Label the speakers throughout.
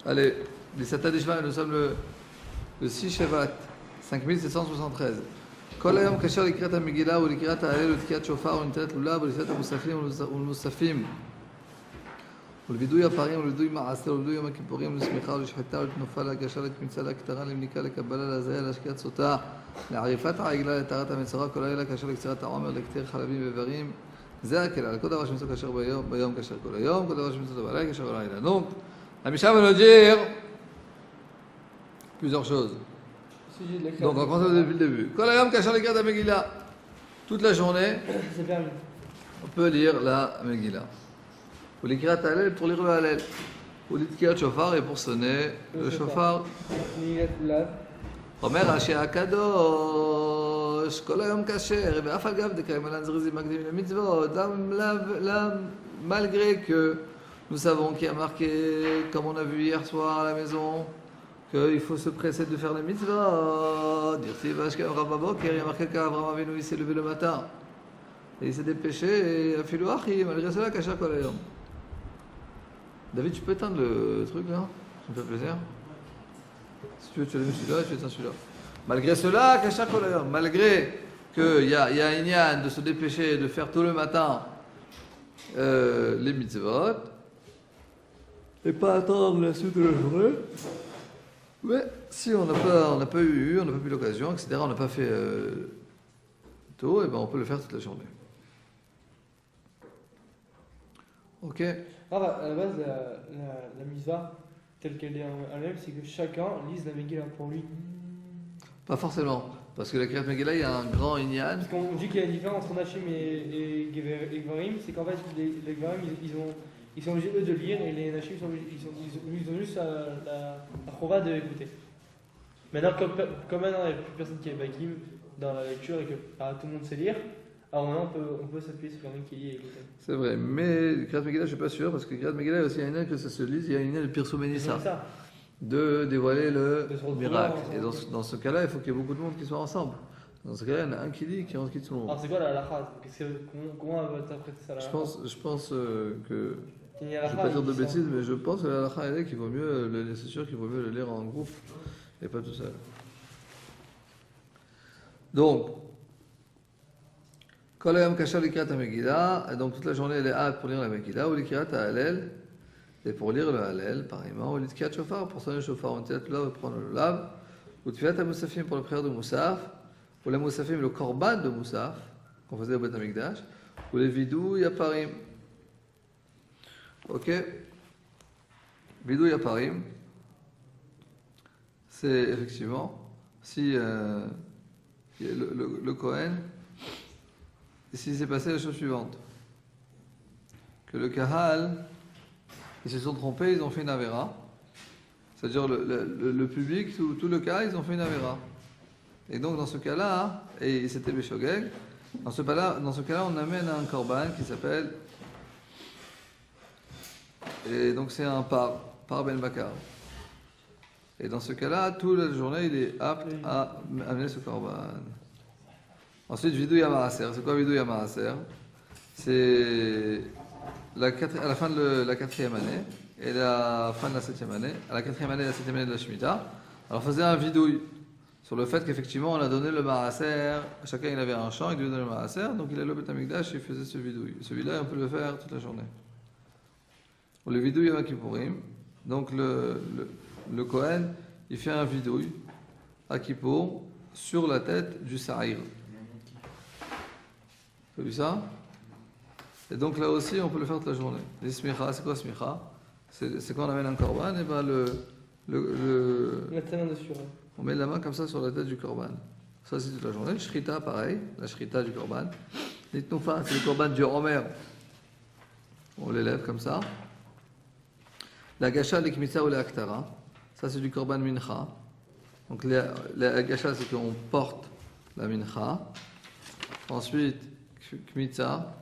Speaker 1: Allez, les Satadishma, nous sommes le 6 Shevat, 5773. כל היום קשר לקראת המגילה ולקראת ההלל ולתקיעת שופר ונטילת לולב ולתפילת המוספים ולמוספים ולווידוי הפרים ולווידוי מעשר ולווידוי יום הכיפורים ולשמיכה ולשחיטה ולתנופה להגשה לכניסה להקטרה למניקה לקבלה להזיה להשקיעת סוטה לעריפת העגלה לטהרת המצורע כל הלילה קשר לקצירת העומר לקטיר חלבים ואיברים זה הכלל כל דבר שמצוא קשר ביום קשר כל היום כל דבר שמצוא בלילה קשר בלילה. Donc la Mishnah veut nous dire plusieurs choses. Donc on commence depuis le début. Toute la journée, on peut lire la Megillah. Pour lire la Hallel, pour lire le Hallel. Pour lire le shofar et pour sonner le shofar. Omer Hashi Akadosh, Kol Hayom Kasher, ואף על גב דקיימן זריזים מקדימים למצוות, malgré que nous savons qu'il y a marqué, comme on a vu hier soir à la maison, qu'il faut se presser de faire les mitzvahs. Dire si Vashkem Rababok, il y a marqué qu'Abraham Avinu s'est levé le matin. Et il s'est dépêché, et Afilou Achi, malgré cela, Kachar Kol Hayom. David, tu peux éteindre le truc là? Ça me fait plaisir. Si tu veux, tu allumes celui-là et tu éteins celui-là. Malgré cela, Kachar Kol Hayom. Malgré qu'il y a un inyan de se dépêcher de faire tout le matin les mitzvot, et pas attendre la suite de la journée. Mais si on n'a pas eu l'occasion, etc., on n'a pas fait tôt, et ben on peut le faire toute la journée. Ok.
Speaker 2: À la base, la mitzvah, telle qu'elle est en elle-même, c'est que chacun lise la Megillah pour lui. Pas
Speaker 1: forcément, parce que la Kriyat Megillah, il y a un grand inyan.
Speaker 2: Parce qu'on dit qu'il y a une différence entre Nashim et Gvarim, c'est qu'en fait, les Gvarim, ils sont obligés eux de lire et les Nashim ils ont juste la chova de écouter. Maintenant, comme maintenant il n'y a plus personne qui est bakim dans la lecture et que tout le monde sait lire, alors maintenant on peut s'appuyer sur quelqu'un qui lit et écouter.
Speaker 1: C'est vrai, mais Kriyat Megillah, je ne suis pas sûr, parce que Kriyat Megillah, il y a aussi un inyan que ça se lise, il y a un inyan de Pirsou Benissa, de dévoiler le miracle. Et dans ce cas-là, il faut qu'il y ait beaucoup de monde qui soit ensemble. Dans ce cas-là, il y en a un qui lit, qui en quitte tout le monde.
Speaker 2: Alors c'est quoi la halakha? Comment on va interpréter ça?
Speaker 1: Je pense que... Je ne vais pas dire de bêtises, mais je pense que la halakha est qu'il vaut mieux, c'est sûr qu'il vaut mieux le lire en groupe et pas tout seul. Donc, Kol Hayom Kasher Likrat HaMegillah, et donc toute la journée elle est hâte pour lire la Megillah, ou Likrat HaHallel, et pour lire le Hallel, pareillement, ou Litkiat Shofar, pour sonner le Shofar, ou Netilat Lulav, pour prendre le Lulav, ou Tfilat HaMusafim pour la prière de Moussaf, ou la Moussafim, le Korban de Moussaf, qu'on faisait au Beth HaMikdash, ou les Vidou Yaparim. Ok, Vidou Yaparim, c'est effectivement si le Kohen, s'il s'est passé la chose suivante, que le Kahal, ils se sont trompés, ils ont fait une Avera, c'est-à-dire le public, tout le cas, ils ont fait une Avera. Et donc dans ce cas-là, et c'était Beshogeg, dans ce cas-là, on amène un Korban qui s'appelle. Et donc c'est un par Ben Bakar. Et dans ce cas-là, toute la journée, il est apte à amener ce korban. Ensuite, Vidou Yamaaser. C'est quoi Vidou Yamaaser? C'est à la fin de la 4e année et la fin de la 7e année. À la 4e année et la 7e année de la Shemitah. Alors, on faisait un vidouille sur le fait qu'effectivement, on a donné le Maaser. Chacun, il avait un champ, il lui donnait le Maaser. Donc, il allait au Beth Amikdash et il faisait ce vidouille. Celui-là, on peut le faire toute la journée. Ou le vidouille Yom Kippourim. Donc le Kohen, il fait un vidouille à Kippour sur la tête du Sa'ir. Vous avez vu ça? Et donc là aussi, on peut le faire toute la journée. Les smicha, c'est quoi smicha? C'est quand on amène un korban, et ben on met la main comme ça sur la tête du korban. Ça, c'est toute la journée. Shrita, pareil, la shrita du korban. Nitnufa, c'est le korban du Omer. On l'élève comme ça. La gasha, l'ikmitsa ou l'aktara, ça c'est du korban mincha. Donc la gasha, c'est qu'on porte la mincha. Ensuite, kmitsa,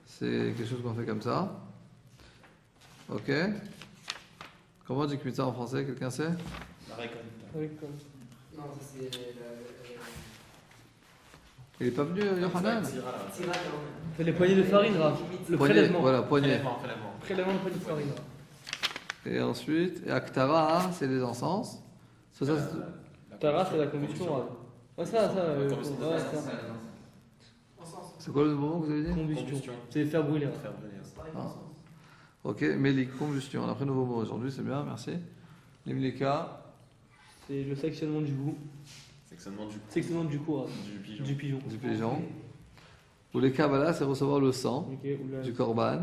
Speaker 1: c'est quelque chose qu'on fait comme ça. Ok. Comment on dit kmitsa en français? Quelqu'un sait?
Speaker 3: La récolte. Non, ça c'est
Speaker 1: Il n'est pas venu, Yohanan?
Speaker 2: C'est les poignées de farine, là. Le prélèvement.
Speaker 1: Voilà, poignée.
Speaker 2: Prélèvement de poignées de farine.
Speaker 1: Et ensuite, et Aktara, c'est les encens. Ça,
Speaker 2: Tara, c'est la combustion. Ouais, ça.
Speaker 1: c'est quoi le mot que vous avez dit?
Speaker 2: Combustion. C'est faire brûler.
Speaker 1: Ah. Ok, Mélik, combustion. On a pris un nouveau mot aujourd'hui, c'est bien, merci. L'Imlika.
Speaker 2: C'est le sectionnement du goût. Sectionnement du cou. Du pigeon.
Speaker 1: Du pigeon. Ou les Kabbalah, c'est recevoir le sang du korban.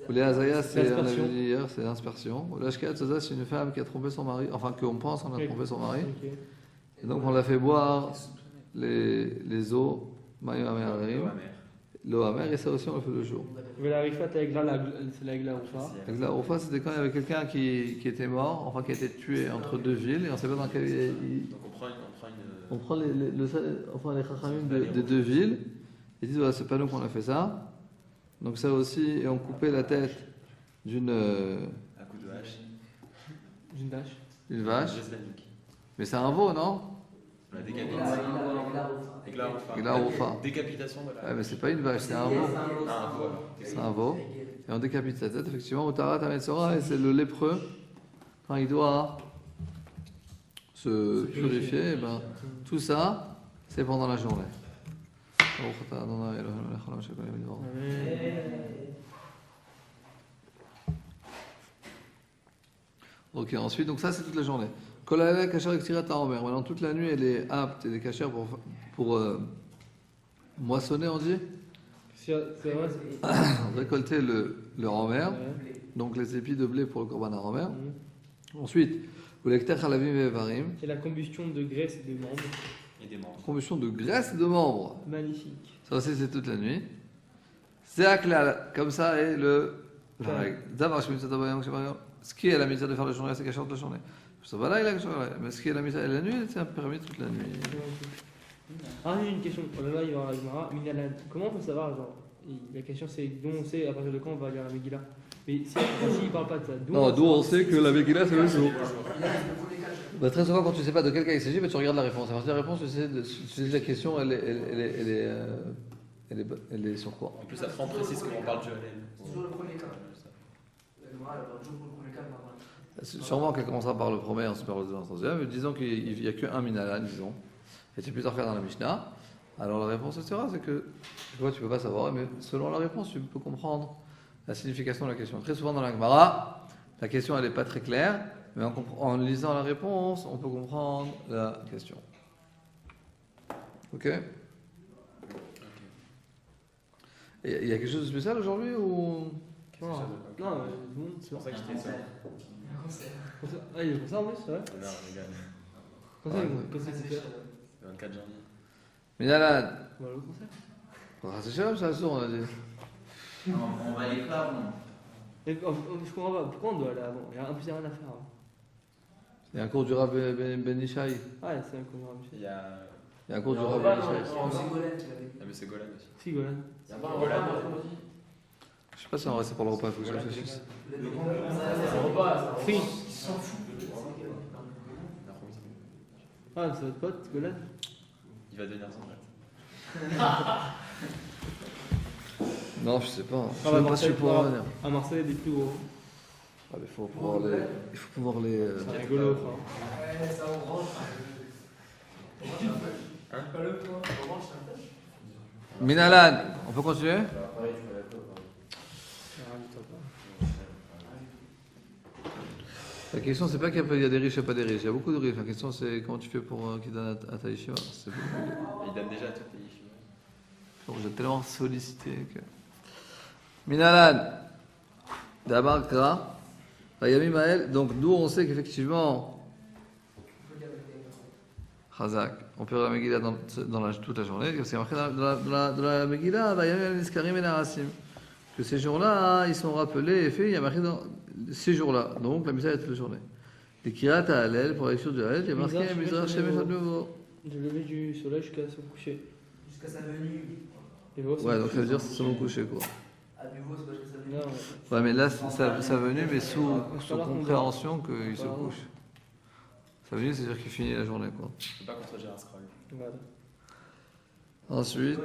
Speaker 1: Ou les Azaya, c'est on avait dit hier, c'est l'aspersion. Ou l'Ashkat, c'est une femme qui a trompé son mari, enfin qu'on pense qu'on a trompé son mari. Et donc on l'a fait boire les eaux, l'eau amère, et ça aussi on le fait le jour.
Speaker 2: La rifat avec c'est la Gla-Roufa.
Speaker 1: La Gla-Roufa, c'était quand il y avait quelqu'un qui était mort, enfin qui a été tué entre deux villes, et on ne sait pas dans quelle ville.
Speaker 3: Donc
Speaker 1: on prend les chachamim de deux villes, ils disent voilà, c'est pas nous qu'on a fait ça. Donc ça aussi, et on coupait la tête d'une
Speaker 3: un coup de hache.
Speaker 1: D'une vache. Mais c'est un veau, non?
Speaker 3: La décapitation. Décapitation de la.
Speaker 1: Ouais, mais c'est pas une vache, c'est un veau. C'est un veau. Et on décapite sa tête, effectivement. Au Tarat Metzora, et c'est le lépreux, quand il doit se purifier, et ben, tout ça, c'est pendant la journée. Ok, ensuite, donc ça c'est toute la journée. Kolala kasher ektirat haomer. Maintenant, toute la nuit, elle est apte, elle est cachère pour moissonner, on dit. Récolter le haomer, donc les épis de blé pour le korban haomer. Ensuite, kolekter halavim ve'evarim.
Speaker 2: C'est la combustion de graisse et de membres.
Speaker 1: Combustion de graisse et de membres.
Speaker 2: Magnifique.
Speaker 1: Ça aussi, c'est toute la nuit. C'est aklal, comme ça est la règle. Ce qui est la mitzvah de faire la journée, c'est cachère toute la journée. Mais ce qui est la mitzvah et la nuit, c'est permis toute la nuit.
Speaker 2: Ah, j'ai une question. Là, il va à la Gemara. Comment on peut savoir genre, la question c'est d'où on sait à partir de quand on va lire la Megillah. Mais si il ne parle pas de ça, d'où
Speaker 1: on sait que la Megillah c'est le jour. Bah, très souvent, quand tu ne sais pas de quel cas il s'agit, tu regardes la réponse. À partir de la réponse, tu sais la question, elle est sur quoi?
Speaker 3: En plus, après, on précise qu'on parle du Halel.
Speaker 4: Toujours le premier cas. La Gemara, elle parle toujours pour le premier cas.
Speaker 1: Sûrement qu'elle commencera par le premier, ensuite par le deuxième, ensuite par le deuxième. Disons qu'il n'y a qu'un minalan, disons. Et tu peux plusieurs cas dans la Mishnah. Alors la réponse, c'est que tu ne peux pas savoir, mais selon la réponse, tu peux comprendre la signification de la question. Très souvent dans la Gemara, la question elle n'est pas très claire, mais en lisant la réponse, on peut comprendre la question. Ok? Et il y a quelque chose de spécial aujourd'hui ou...
Speaker 2: Non,
Speaker 3: c'est pour ça que j'étais seul.
Speaker 2: Ah, il est pour ça en plus, c'est vrai?
Speaker 3: Non, les gars.
Speaker 2: Quand c'est que c'est
Speaker 3: 24 janvier.
Speaker 1: Minalan.
Speaker 2: le concert.
Speaker 1: C'est cher, c'est sourd, on a dit.
Speaker 5: On va aller là, non?
Speaker 2: Je comprends pas, pourquoi on doit aller avant? Il y a un plus rien à faire.
Speaker 1: Il y a un cours du Rav Ben Ishaï.
Speaker 2: Ah, c'est un cours du
Speaker 3: Il y a.
Speaker 1: Il y a un cours du Rav Ben Ishaï.
Speaker 4: C'est Golan qui
Speaker 3: Ah, mais c'est Golan aussi.
Speaker 2: Si, Golan.
Speaker 3: Il y a pas un Golan.
Speaker 1: Je sais pas si on va rester pour le repas, il faut que je réfléchisse.
Speaker 2: Si.
Speaker 4: Ils s'en foutent.
Speaker 2: Ah, c'est votre pote, Golan?
Speaker 3: Il va devenir son pote.
Speaker 1: Non, je sais pas. Je
Speaker 2: Ah,
Speaker 1: sais pas si je pourrais revenir.
Speaker 2: À Marseille, des plus gros.
Speaker 1: Ah, mais il faut pouvoir les.
Speaker 2: C'est rigolo, ça.
Speaker 4: Ouais, ça on rentre. Pas le point. On rentre, c'est un peu.
Speaker 1: Minalan, on peut continuer? La question, c'est pas qu'il y a des riches et pas des riches. Il y a beaucoup de riches. La question, c'est comment tu fais pour qu'ils donnent à ta yeshiva.
Speaker 3: Il donne déjà à toutes les yeshivas.
Speaker 1: J'ai tellement sollicité que. Minalan, d'abord, Kra, Vayami Maël. Donc, d'où on sait qu'effectivement, Chazak, on peut la Megillah toute la journée. C'est marqué dans la Megillah, Vayami Niskarim et Narasim. Que ces jours-là, ils sont rappelés et faits, il y a marqué dans ces jours-là. Donc, la Misa est toute la journée. Les Kirat à Halel, pour la lecture du Halel, il y a marqué Mizrach Shemesh à nouveau.
Speaker 2: Du lever du soleil jusqu'à son coucher.
Speaker 4: Jusqu'à sa venue.
Speaker 2: Ouais,
Speaker 1: donc ça veut dire c'est selon le coucher, quoi.
Speaker 4: À nouveau, c'est pas jusqu'à sa venue.
Speaker 2: Non,
Speaker 1: Ouais, mais là, sa venue, mais sous compréhension qu'il se couche. Sa venue, c'est-à-dire qu'il finit la journée, quoi.
Speaker 3: Je peux pas qu'on soit Gérard Scroll.
Speaker 2: voilà.
Speaker 1: Ensuite,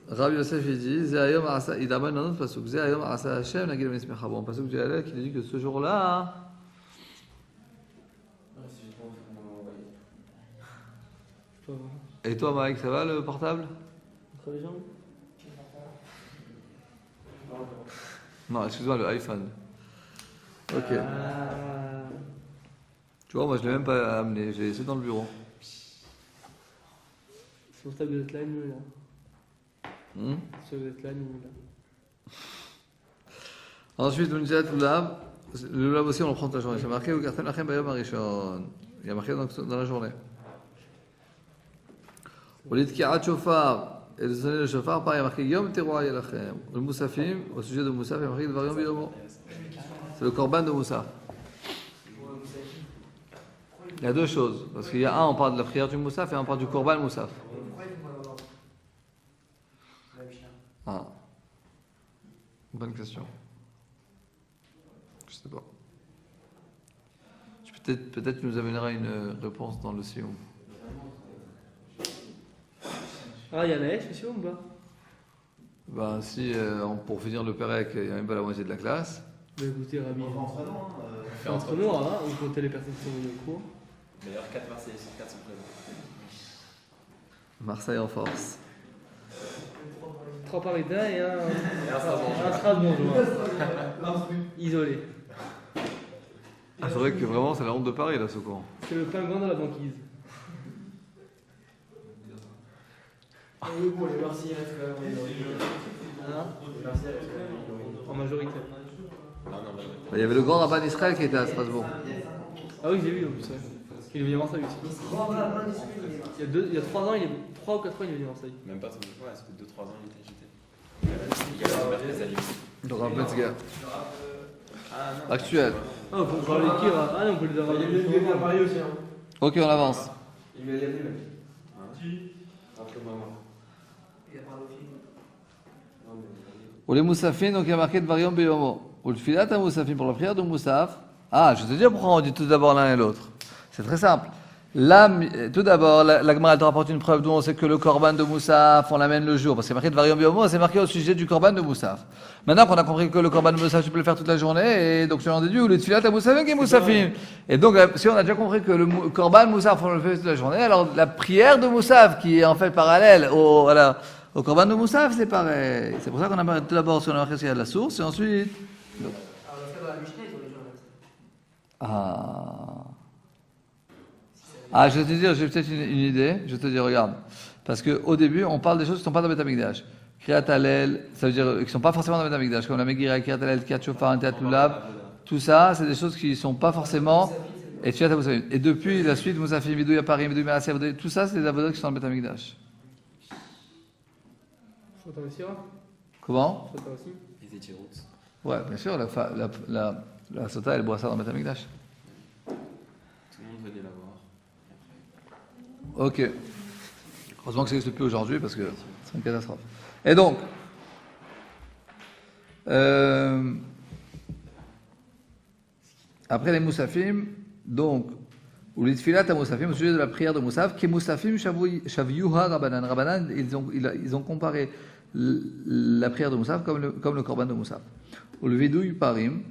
Speaker 1: Rabbi Yosef, il dit, Zéayom il d'abord dans notre pasuk, Zéayom Asa Hashem, Nagil Mesmecha. Bon, pasuk du Halel qui dit que ce jour-là,
Speaker 2: Pas vraiment.
Speaker 1: Et toi, Mike, ça va le portable?
Speaker 2: Entre les jambes.
Speaker 1: Non, excuse-moi, le iPhone. Ok.
Speaker 2: Ah.
Speaker 1: Tu vois, moi, je l'ai même pas amené. Je l'ai laissé dans le bureau.
Speaker 2: Sur ta deadline, nous, là.
Speaker 1: Hmm.
Speaker 2: Sur la deadline, nous, là.
Speaker 1: Ensuite, on dit à Lulav. Le Lulav aussi, on le prend toute la journée. C'est marqué au Garten Lachem Bayom Arishon. Il y a marqué dans la journée. Au lit de Kirat Shofar et de sonner le Shofar, pareil, il y a marqué Yom Teroa Yelachem. Le Moussafim, au sujet de Moussaf, il y a marqué Dvar Yom Biyomo. C'est le Korban de Moussaf. Il y a deux choses. Parce qu'il y a un, on parle de la prière du Moussaf et un, on parle du Korban Moussaf. Ah. Bonne question. Je sais pas. Peut-être tu nous amèneras une réponse dans le Sion.
Speaker 2: Ah, il y a la hache aussi ou pas?
Speaker 1: Ben, si pour finir le Pérec, il n'y a même pas la moitié de la classe.
Speaker 2: Bah écoutez, Rabbi.
Speaker 5: On fait entre nous, hein.
Speaker 2: C'est entre nous, hein, on comptait les personnes qui sont venues au cours.
Speaker 3: D'ailleurs, 4 Marseillais sur 4 sont présents.
Speaker 1: Marseille en force.
Speaker 2: 3 Parisiens et un
Speaker 3: Strasbourgeois.
Speaker 2: Strasbourgeois. Isolé.
Speaker 1: C'est vrai que vraiment, c'est la honte de Paris, là, ce courant.
Speaker 2: C'est le pingouin de la banquise.
Speaker 4: Oui, bon, les Marseillais restent quand même.
Speaker 2: Hein?
Speaker 4: Les Marseillais restent quand même.
Speaker 2: En majorité.
Speaker 3: Non, non,
Speaker 1: Il y avait le grand rabbin d'Israël qui était à Strasbourg.
Speaker 2: Ah oui, j'ai vu en plus, ouais. Il est venu à Marseille aussi. Il y a 3 ans, 3 ou 4 ans, il est venu à Marseille.
Speaker 3: même pas. Ouais, ça fait 2-3 ans, il était jeté.
Speaker 1: Le rabbin Metzger.
Speaker 3: Ah non.
Speaker 1: Actuel.
Speaker 2: Ah, on peut parler de qui? Ah non, on peut les avoir.
Speaker 4: Il est venu à Paris aussi. Hein.
Speaker 1: Ok, on avance.
Speaker 4: Il lui a dit même. Après moi. Il a parlé au film.
Speaker 1: Ou les Moussafines, donc il y a marqué Dvar Yom Biyomo. Ou le Filat à Moussafin pour la prière de Moussaf. Ah, je vais te dire pourquoi on dit tout d'abord l'un et l'autre. C'est très simple. Là, tout d'abord, la Gemara elle te rapporte une preuve d'où on sait que le Korban de Moussaf, on l'amène le jour. Parce que c'est marqué Dvar Yom Biyomo, c'est marqué au sujet du Korban de Moussaf. Maintenant qu'on a compris que le Korban de Moussaf, tu peux le faire toute la journée, et donc tu en déduis, ou le Filat à Moussafin qui est Moussafin. Et donc, si on a déjà compris que le Korban Moussaf, on le fait toute la journée, alors la prière de Moussaf, qui est en fait parallèle au Korban de Moussaf, c'est pareil. C'est pour ça qu'on a tout d'abord sur la de la source, et ensuite.
Speaker 4: Alors, on l'a fait dans la Mishnah, ils ont les gens là.
Speaker 1: Ah, je vais te dire, j'ai peut-être une idée. Je vais te dire, regarde. Parce qu'au début, on parle des choses qui ne sont pas dans le Beth Amikdash. Kriyat Halel, ça veut dire qui ne sont pas forcément dans le Beth Amikdash, comme la Megillah, Kriyat Halel, Kriyat Shofar, Kriyat Lulav. Tout ça, c'est des choses qui ne sont pas forcément. Et Tfilat HaMoussafim. Et depuis la suite, Moussafim, Vidouya Parim, Vidouya Maaser, tout ça, c'est des avodas qui sont dans le Beth Amikdash.
Speaker 2: Chota aussi, hein?
Speaker 1: Comment?
Speaker 2: Chota aussi.
Speaker 3: Les Étiroutes.
Speaker 1: Ouais, bien sûr, la Sota, elle boit ça dans le Beth Amikdash.
Speaker 3: Tout le monde venait la voir.
Speaker 1: Ok. Heureusement que ça n'existe plus aujourd'hui parce que c'est une catastrophe. Et donc, après les Moussafim, donc, ou les Tfilat à Moussafim, au sujet de la prière de Moussaf, qui est Moussafim Shavyuha Rabbanan. Rabbanan, ils ont comparé la prière de Moussaf comme le Korban de Moussaf. Ou le Vidouille Parim,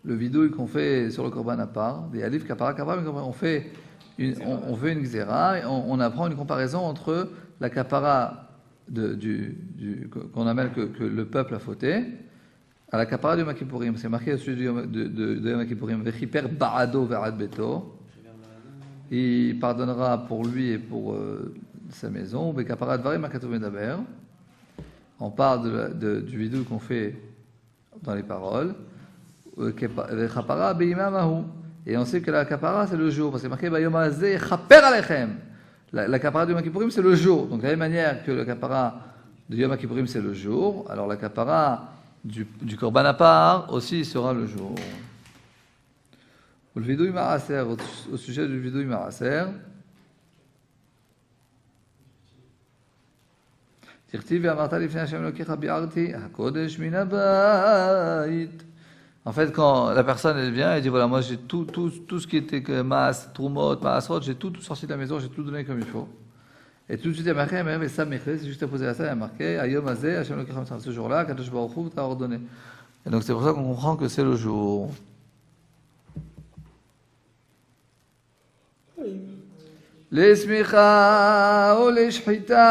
Speaker 1: le Vidouille qu'on fait sur le Korban à part, des Alif Kapara Kapara, on fait une Xéra, et on apprend une comparaison entre la Kapara qu'on appelle que le peuple a fauté, à la Kapara du Yom Kippourim. C'est marqué au sujet de Yom Kippourim, Vechiper Ba'ado Ve'ad Beto. Il pardonnera pour lui et pour sa maison. Vekapara Dvarim Hakatuv Medaber. On parle du vidou qu'on fait dans les paroles. Vechapara Be'imamahu. Et on sait que la kapara, c'est le jour, parce que c'est marqué Bayom Hazeh Chaper Alechem. La kapara du Yom Kippourim, c'est le jour. Donc, de la même manière que la kapara du Yom Kippourim, c'est le jour, alors la kapara du Korban à part aussi sera le jour. Le vidouille Maraser, au sujet du vidouille Maraser, Tirti ve'amarta lifnei Hashem Elokecha bi'arti hakodesh min habayit. En fait, quand la personne elle vient, elle dit voilà, moi j'ai tout ce qui était Maas, Trumot, Maasrot, j'ai tout sorti de la maison, j'ai tout donné comme il faut. Et tout de suite, il y a marqué, mais ça c'est juste à poser à ça, il y a marqué Ayom Hazeh, Hashem Elokecha Mitzrayim. Ce jour-là, Kadosh Baruch Hu t'a ordonné. Et donc c'est pour ça qu'on comprend que c'est le jour. לשמיכה ולשחיטה.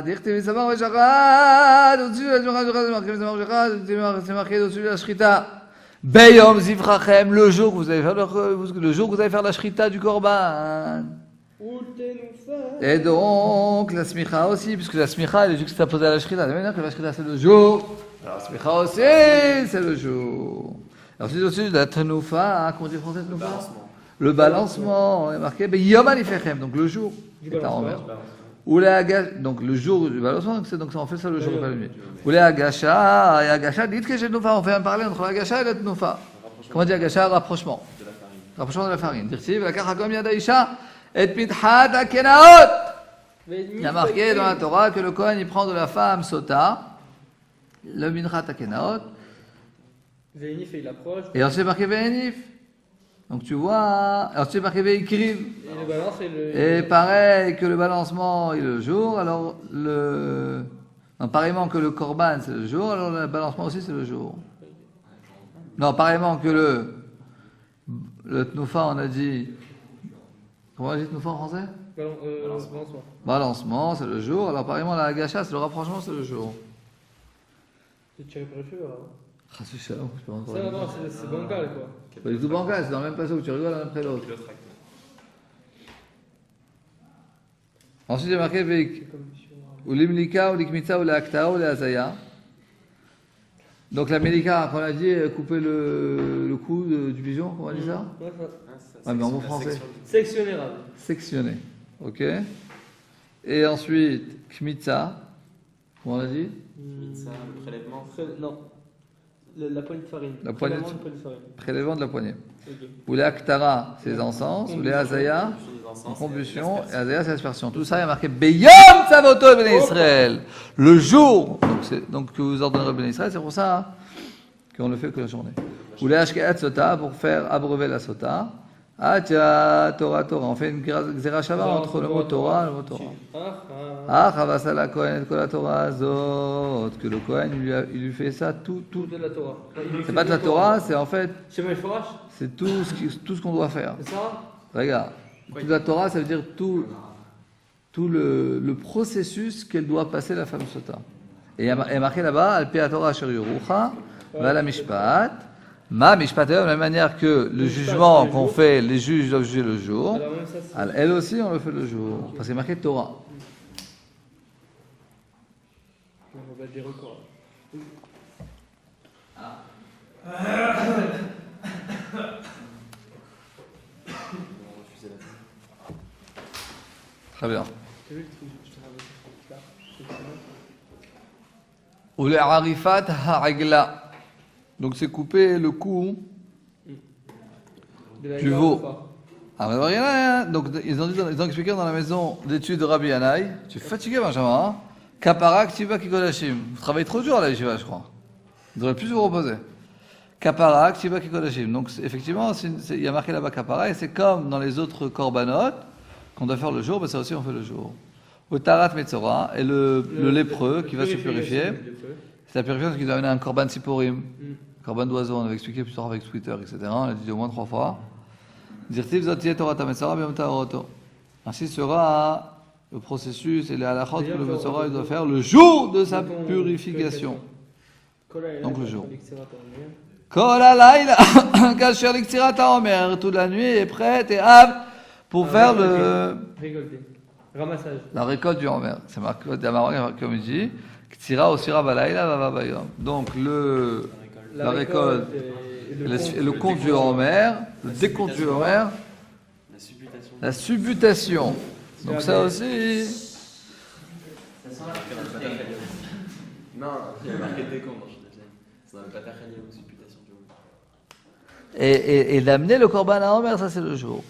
Speaker 1: דכתיב מסמך ושחט, הוציאו לשמיכה ושחט, מסמך ושחט, הוציאו לשחיטה. Bayom zivchachem, le jour que vous allez faire la shrita du korban. Et donc la smicha aussi, puisque la smicha elle est juxtaposée à la shrita. Ça veut dire que la shrita c'est le jour. La smicha aussi c'est le jour. Alors c'est aussi la tenoufa, comment on dit en français tenoufa? Le balancement, est marqué Bayom alifechem, donc le jour. Ou les agacha, donc le jour du balancement, donc ça on fait ça le jour et pas la nuit. Ou les agacha, et agacha, dites que j'ai noufa, on fait un parallèle entre l'agacha et la noufa. Comment dire agacha? Rapprochement. Rapprochement de la farine. Dirtiv, la karakom yadaisha, et mithat akenaot. Il y a marqué dans la Torah que le Kohen il prend de la femme sota, le mithat akenaot.
Speaker 2: Vénif et il approche.
Speaker 1: Et ensuite marqué vénif. Donc tu vois, ensuite marqué véikriv.
Speaker 2: Et le balance et le.
Speaker 1: Et pareil que le balancement est le jour, alors non, pareillement que le korban c'est le jour, alors le balancement aussi c'est le jour. Non, pareillement que le tnoufa on a dit. Comment on a dit tnoufa en français?
Speaker 2: Balancement.
Speaker 1: Balancement c'est le jour, alors pareillement la agacha c'est le rapprochement c'est le jour.
Speaker 2: C'est tiré par les cheveux alors.
Speaker 1: Ah c'est ça, je peux encore.
Speaker 2: Ça non, c'est bancal quoi.
Speaker 1: Pas du tout bancal, c'est dans le même passage où tu rigoles l'un après l'autre. Ensuite il y a marqué Veik. Ou l'imlika, ou l'ikmitza, ou l'akta, ou l'azaya. Donc la melika, quand on a dit couper le cou du pigeon, comment on dit ça? Ouais, mais en bon français.
Speaker 2: Sectionnérable.
Speaker 1: Sectionné. Ok. Et ensuite, kmitza, comment on a dit?
Speaker 3: Ça, le prélèvement.
Speaker 2: Non. La poignée de farine.
Speaker 1: La poignée de
Speaker 2: farine.
Speaker 1: Prélèvement de la poignée.
Speaker 2: Okay.
Speaker 1: Ou les aktara, c'est les encens. Ou les azaya, en combustion. Et azaya, c'est l'aspersion. Tout ça, il y a marqué Beyom Tzavoto Ben Israël. Le jour donc que vous ordonnerez Ben Israël, c'est pour ça qu'on ne fait que la journée. Ou les ashkeat sota, pour faire abreuver la sota. Ah tiens, Torah. On fait une xéra shava entre le mot Torah et le mot Torah. Ah, Chavasala Kohen et la Torah Azot, que le Kohen il lui fait ça tout.
Speaker 2: De la Torah.
Speaker 1: C'est pas de la Torah, c'est en fait,
Speaker 2: Shema Forash.
Speaker 1: c'est tout ce qu'on doit faire.
Speaker 2: C'est ça?
Speaker 1: Regarde, toute la Torah, ça veut dire tout le processus qu'elle doit passer la femme sota. Et il y a marqué là-bas, Al Pi Torah Asher Yurucha, Vala Mishpat. Ma mishpat, de la même manière que le jugement qu'on fait, les juges doivent juger le jour. Alors, elle aussi, on le fait le jour. Parce que c'est marqué Torah.
Speaker 2: On va battre des records.
Speaker 1: Très bien. Ou les harifat ha'agla. Donc c'est couper le cou du veau. Ah, mais rien. Donc ils ont expliqué dans la maison d'études de Rabbi Yanaï. Tu es fatigué, Benjamin, hein? Kaparak Tiba Kikodashim. Vous travaillez trop dur à la yeshiva, je crois. Vous devriez plus vous reposer. Kaparak Tiba Kikodashim. Donc effectivement, il y a marqué là-bas Kaparak, et c'est comme dans les autres korbanot qu'on doit faire le jour, mais ça aussi on fait le jour. Au Tarat Metzora, et le lépreux qui va se purifier. C'est la purification qui doit amener un korban siporim. Korban d'oiseau, on avait expliqué plus tard avec Twitter, etc. On l'a dit au moins 3 fois. Ainsi sera le processus et les halachot que le Metzora il doit faire le jour de sa purification. Donc le jour. Kol halayla, kasher l'iktirat haomer, toute la nuit est prête et apte pour faire
Speaker 2: Récolter. Ramassage.
Speaker 1: la récolte du homer. C'est marqué comme il dit. Ktira osira balayla va bayom. Donc la récolte et le compte du homer, le décompte du homer, la subbutation. Donc ça aussi.
Speaker 3: Non, il y a marqué décompte. C'est dans le patachania ou supputation du homer.
Speaker 1: Et d'amener le korban à homer, ça c'est le jour.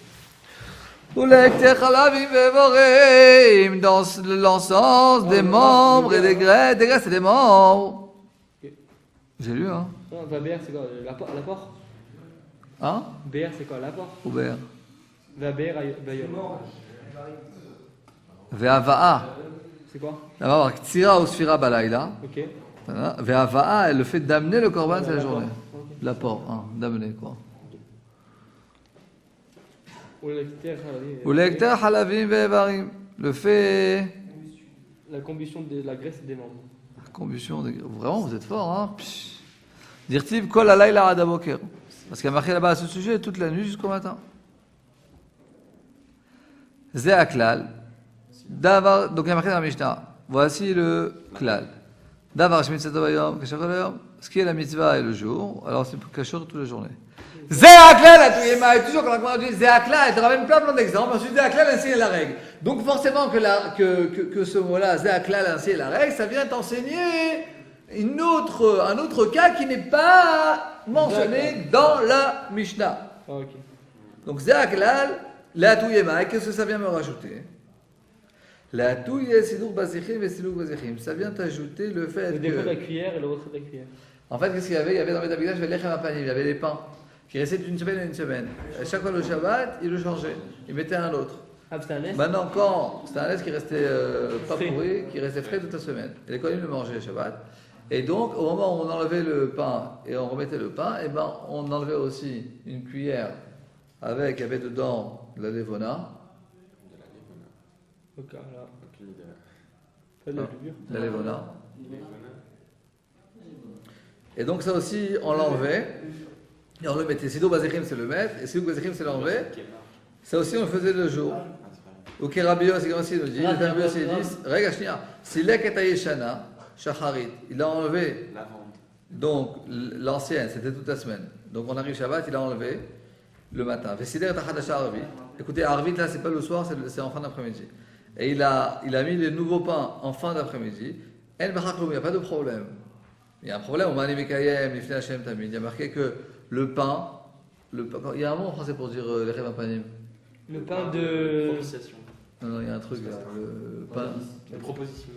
Speaker 1: Dans l'encens des membres et des graisses. Des graisses, c'est des membres. J'ai lu, hein?
Speaker 2: Non, BR, c'est quoi? L'apport?
Speaker 1: Hein?
Speaker 2: BR, c'est quoi? L'apport?
Speaker 1: Ou BR?
Speaker 2: La BR, Bayom.
Speaker 1: Ve'ava'a.
Speaker 2: C'est quoi?
Speaker 1: D'abord, Ktira ou Sfira Balayla.
Speaker 2: Ok.
Speaker 1: Ve'ava'a, le fait d'amener le korban, c'est la journée. L'apport, hein, d'amener quoi.
Speaker 2: Ou l'activité,
Speaker 1: Ou lekter halavim ve'evarim. Le fait.
Speaker 2: la combustion de la graisse et des membres.
Speaker 1: La combustion des. Vraiment, vous êtes fort, hein? Dirtiv kol alayla ad aboker. Parce qu'il y a marqué là-bas à ce sujet toute la nuit jusqu'au matin. Zé aklal. Davar. Donc il y a marqué dans la Mishnah. Voici le klal. Davar shemitzat bayom, kashakol hayom. Ce qui est la mitzvah et le jour, alors c'est pour kashor toute la journée. Zé aklal à Touyema. Et toujours quand la Gemara dit Zé aklal, elle ramène plein d'exemples. Ensuite, Zé aklal enseigne la règle. Donc forcément que ce mot-là, Zé aklal enseigne la règle, ça vient t'enseigner un autre cas qui n'est pas mentionné dans la Mishnah.
Speaker 2: Ah, ok.
Speaker 1: Donc Zé aklal, la Touyema. Qu'est-ce que ça vient me rajouter? La touye sidouk bazichim et sidouk bazichim. Ça vient ajouter le fait
Speaker 2: Le défaut de la
Speaker 1: que.
Speaker 2: cuillère et le retrait de la cuillère.
Speaker 1: En fait, qu'est-ce qu'il y avait? Il y avait dans les Davidash, il y avait les pains qui restaient d'une semaine à une semaine. À chaque fois le Shabbat, il le changeait. Il mettait un autre.
Speaker 2: Ah, c'était un lait.
Speaker 1: Maintenant, quand c'était un lait qui restait pas
Speaker 2: Frais.
Speaker 1: pourri, qui restait frais toute la semaine. Et les Kohanim le mangeaient le Shabbat. Et donc, au moment où on enlevait le pain et on remettait le pain, et ben, on enlevait aussi une cuillère avec, il y avait dedans de la levona.
Speaker 2: Ok, là.
Speaker 3: Aucune idée.
Speaker 2: Pas de la levure.
Speaker 1: De la levona. Et donc ça aussi, on l'enlevait et on le mettait. Sido Bazechim, c'est le mettre, et Sido Bazechim, c'est l'enlever. Ça aussi, on le faisait le jour. Ou Kerabio, c'est comme il nous dit. Les Kerabio, c'est dit, Rega Shnia, Silek et Ayeshana, Shacharit. Il a enlevé,
Speaker 3: La vente.
Speaker 1: donc l'ancienne, c'était toute la semaine. Donc on arrive Shabbat, il a enlevé le matin. Vesider Tachadasha Arvit. Écoutez, Arvit, là, c'est pas le soir, c'est en fin d'après-midi. Et il a mis les nouveaux pains en fin d'après-midi. El Bachakloum, il n'y a pas de problème. Il y a un problème, au Mani Mekayem, Ifne Hashem Tamid. Il y a marqué que le pain, il y a un mot en français pour dire les Rev Panim.
Speaker 2: Le pain de.
Speaker 3: Propitiation.
Speaker 1: Non, il y a un truc là, le pain.
Speaker 3: Une proposition.